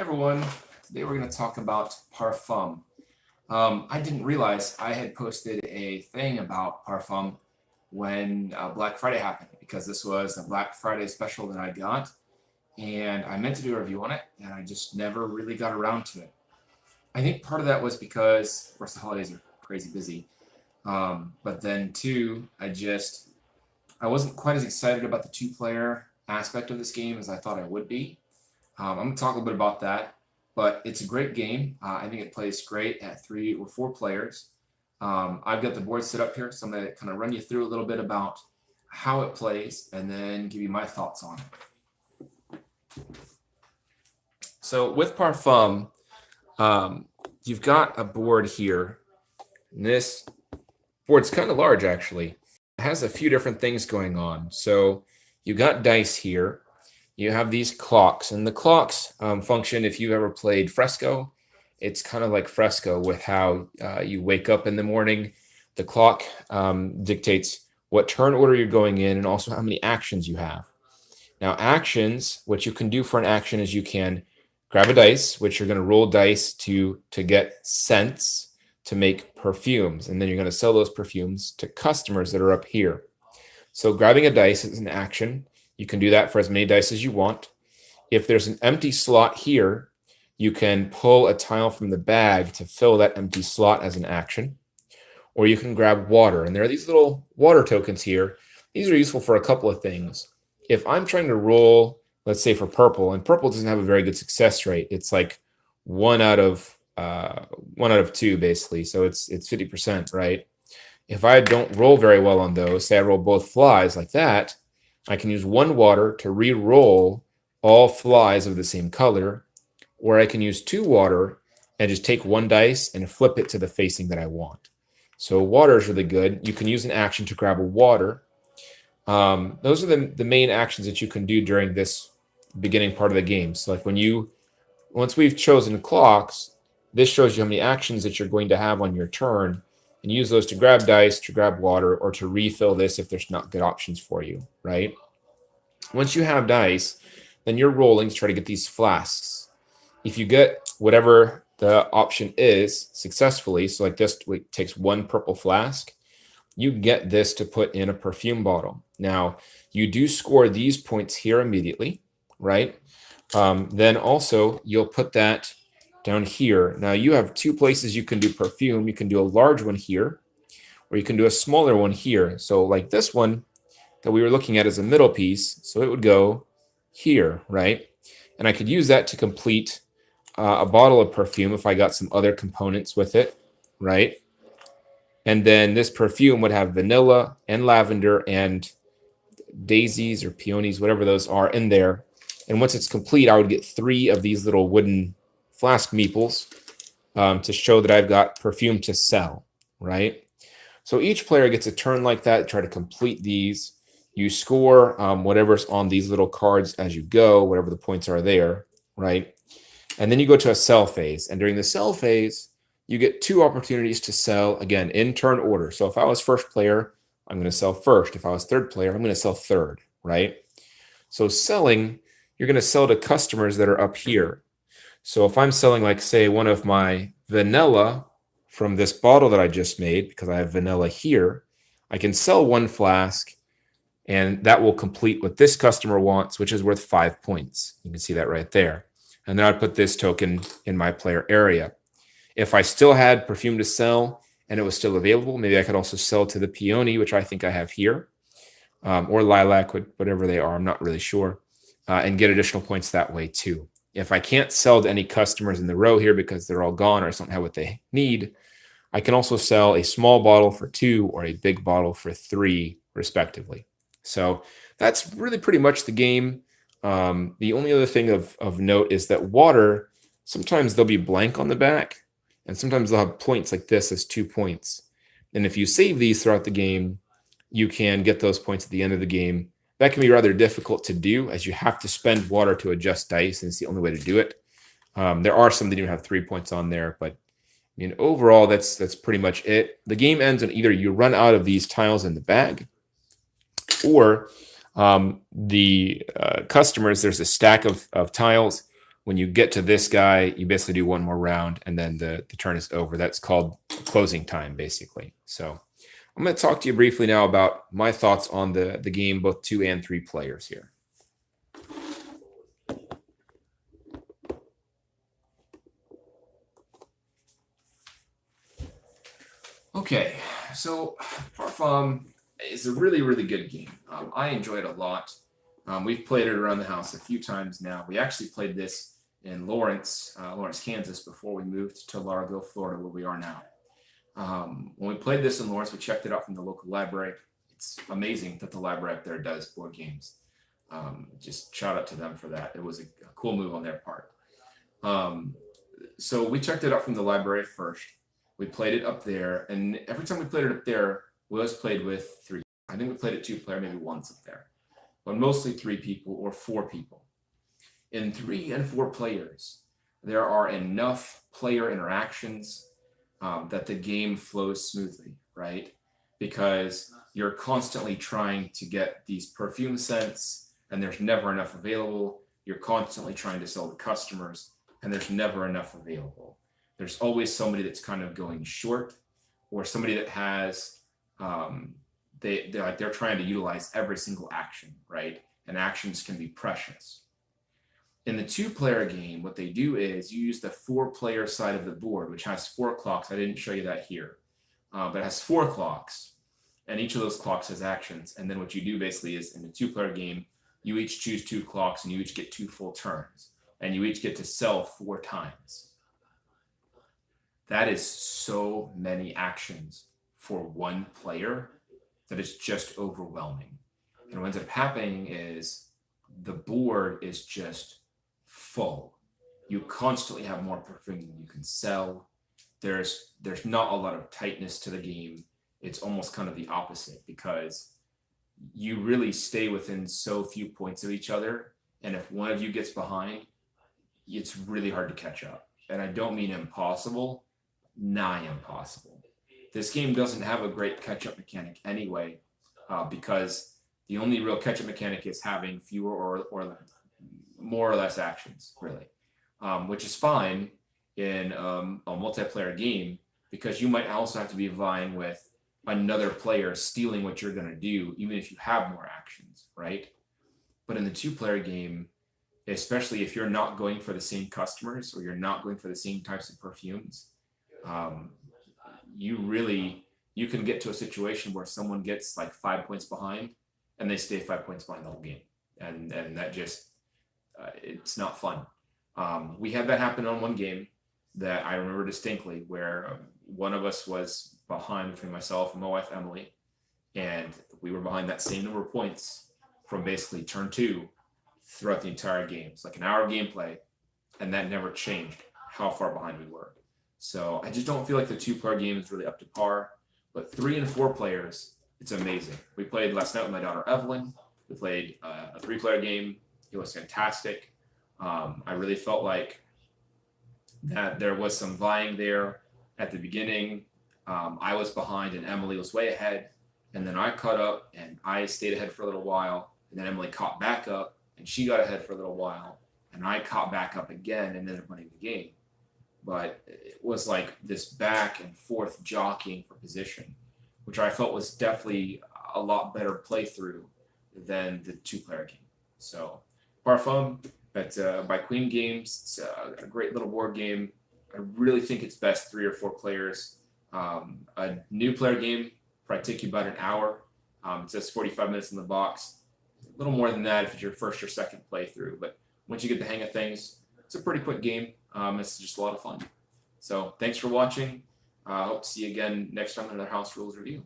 Everyone, today we're going to talk about Parfum. I didn't realize I had posted a thing about Parfum when Black Friday happened because this was a Black Friday special that I got, and I meant to do a review on it, and I just never really got around to it. I think part of that was because, of course, the holidays are crazy busy, but then two, I wasn't quite as excited about the two-player aspect of this game as I thought I would be. I'm going to talk a little bit about that, but it's a great game. I think it plays great at 3 or 4 players. I've got the board set up here, so I'm going to kind of run you through a little bit about how it plays and then give you my thoughts on it. So with Parfum, you've got a board here. And this board's kind of large, actually. It has a few different things going on. So you got dice here. You have these clocks, and the clocks function, if you've ever played Fresco, it's kind of like Fresco with how you wake up in the morning. The clock dictates what turn order you're going in and also how many actions you have. Now, actions, what you can do for an action is you can grab a dice, which you're going to roll dice to get scents to make perfumes, and then you're going to sell those perfumes to customers that are up here. So grabbing a dice is an action. You can do that for as many dice as you want. If there's an empty slot here, you can pull a tile from the bag to fill that empty slot as an action. Or you can grab water. And there are these little water tokens here. These are useful for a couple of things. If I'm trying to roll, let's say for purple, and purple doesn't have a very good success rate. It's like 1 out of 2, basically. So it's 50%, right? If I don't roll very well on those, say I roll both flies like that, I can use 1 water to re-roll all flies of the same color, or I can use 2 water and just take 1 dice and flip it to the facing that I want. So water is really good. You can use an action to grab a water. Those are the main actions that you can do during this beginning part of the game. So like once we've chosen clocks, this shows you how many actions that you're going to have on your turn, and use those to grab dice, to grab water, or to refill this if there's not good options for you, right? Once you have dice, then you're rolling to try to get these flasks. If you get whatever the option is successfully, so like this takes 1 purple flask, you get this to put in a perfume bottle. Now, you do score these points here immediately, right? Then also, you'll put that down here. Now you have 2 places you can do perfume. You can do a large one here, or you can do a smaller one here. So like this one that we were looking at is a middle piece, so it would go here, right? And I could use that to complete a bottle of perfume if I got some other components with it, right? And then this perfume would have vanilla and lavender and daisies or peonies, whatever those are, in there. And once it's complete, I would get 3 of these little wooden flask meeples to show that I've got perfume to sell, right? So each player gets a turn like that to try to complete these. You score whatever's on these little cards as you go, whatever the points are there, right? And then you go to a sell phase. And during the sell phase, you get 2 opportunities to sell, again, in turn order. So if I was first player, I'm going to sell first. If I was third player, I'm going to sell third, right? So selling, you're going to sell to customers that are up here. So if I'm selling, like, say, one of my vanilla from this bottle that I just made, because I have vanilla here, I can sell 1 flask, and that will complete what this customer wants, which is worth 5 points. You can see that right there. And then I'd put this token in my player area. If I still had perfume to sell and it was still available, maybe I could also sell to the peony, which I think I have here, or lilac, whatever they are, I'm not really sure, and get additional points that way too. If I can't sell to any customers in the row here because they're all gone or I don't have what they need, I can also sell a small bottle for 2 or a big bottle for 3, respectively. So that's really pretty much the game. The only other thing of note is that water, sometimes they'll be blank on the back, and sometimes they'll have points like this as 2 points. And if you save these throughout the game, you can get those points at the end of the game. That can be rather difficult to do, as you have to spend water to adjust dice, and it's the only way to do it. There are some that even have 3 points on there, but I mean, overall, that's pretty much it. The game ends when either you run out of these tiles in the bag, or the customers, there's a stack of tiles. When you get to this guy, you basically do one more round, and then the turn is over. That's called closing time, basically. So I'm going to talk to you briefly now about my thoughts on the game, both 2 and 3 players here. Okay, so Parfum is a really, really good game. I enjoy it a lot. We've played it around the house a few times now. We actually played this in Lawrence, Kansas, before we moved to Largo, Florida, where we are now. When we played this in Lawrence, we checked it out from the local library. It's amazing that the library up there does board games. Just shout out to them for that. It was a cool move on their part. So we checked it out from the library first. We played it up there, and every time we played it up there, we always played with 3. I think we played it 2-player, maybe once up there, but mostly 3 people or 4 people. In 3 and 4 players, there are enough player interactions that the game flows smoothly, right? Because you're constantly trying to get these perfume scents, and there's never enough available. You're constantly trying to sell to customers, and there's never enough available. There's always somebody that's kind of going short, or somebody that has they're trying to utilize every single action, right? And actions can be precious. In the 2-player game, what they do is you use the 4-player side of the board, which has 4 clocks. I didn't show you that here, but it has 4 clocks, and each of those clocks has actions. And then what you do basically is, in the 2-player game, you each choose 2 clocks, and you each get 2 full turns, and you each get to sell 4 times. That is so many actions for 1 player that is just overwhelming. And what ends up happening is the board is just full. You constantly have more perfume than you can sell. There's not a lot of tightness to the game. It's almost kind of the opposite, because you really stay within so few points of each other, and if one of you gets behind, it's really hard to catch up. And I don't mean impossible, nigh impossible. This game doesn't have a great catch-up mechanic anyway, because the only real catch-up mechanic is having fewer or more or less actions, really, which is fine in a multiplayer game, because you might also have to be vying with another player stealing what you're going to do, even if you have more actions, right? But in the 2-player game, especially if you're not going for the same customers, or you're not going for the same types of perfumes, you can get to a situation where someone gets like 5 points behind, and they stay 5 points behind the whole game, and that just it's not fun. We had that happen on one game that I remember distinctly, where one of us was behind, between myself and my wife Emily, and we were behind that same number of points from basically turn 2 throughout the entire game. It's like an hour of gameplay, and that never changed how far behind we were. So I just don't feel like the 2-player game is really up to par. But 3 and 4 players, it's amazing. We played last night with my daughter Evelyn. We played a 3-player game. It was fantastic. I really felt like that there was some vying there at the beginning. I was behind and Emily was way ahead. And then I caught up and I stayed ahead for a little while. And then Emily caught back up and she got ahead for a little while. And I caught back up again and ended up winning the game. But it was like this back and forth jockeying for position, which I felt was definitely a lot better playthrough than the 2-player game. So Parfum by Queen Games, it's a great little board game. I really think it's best 3 or 4 players. A new player game probably take you about an hour. It says 45 minutes in the box. A little more than that if it's your first or second playthrough. But once you get the hang of things, it's a pretty quick game. It's just a lot of fun. So thanks for watching. I hope to see you again next time in another House Rules review.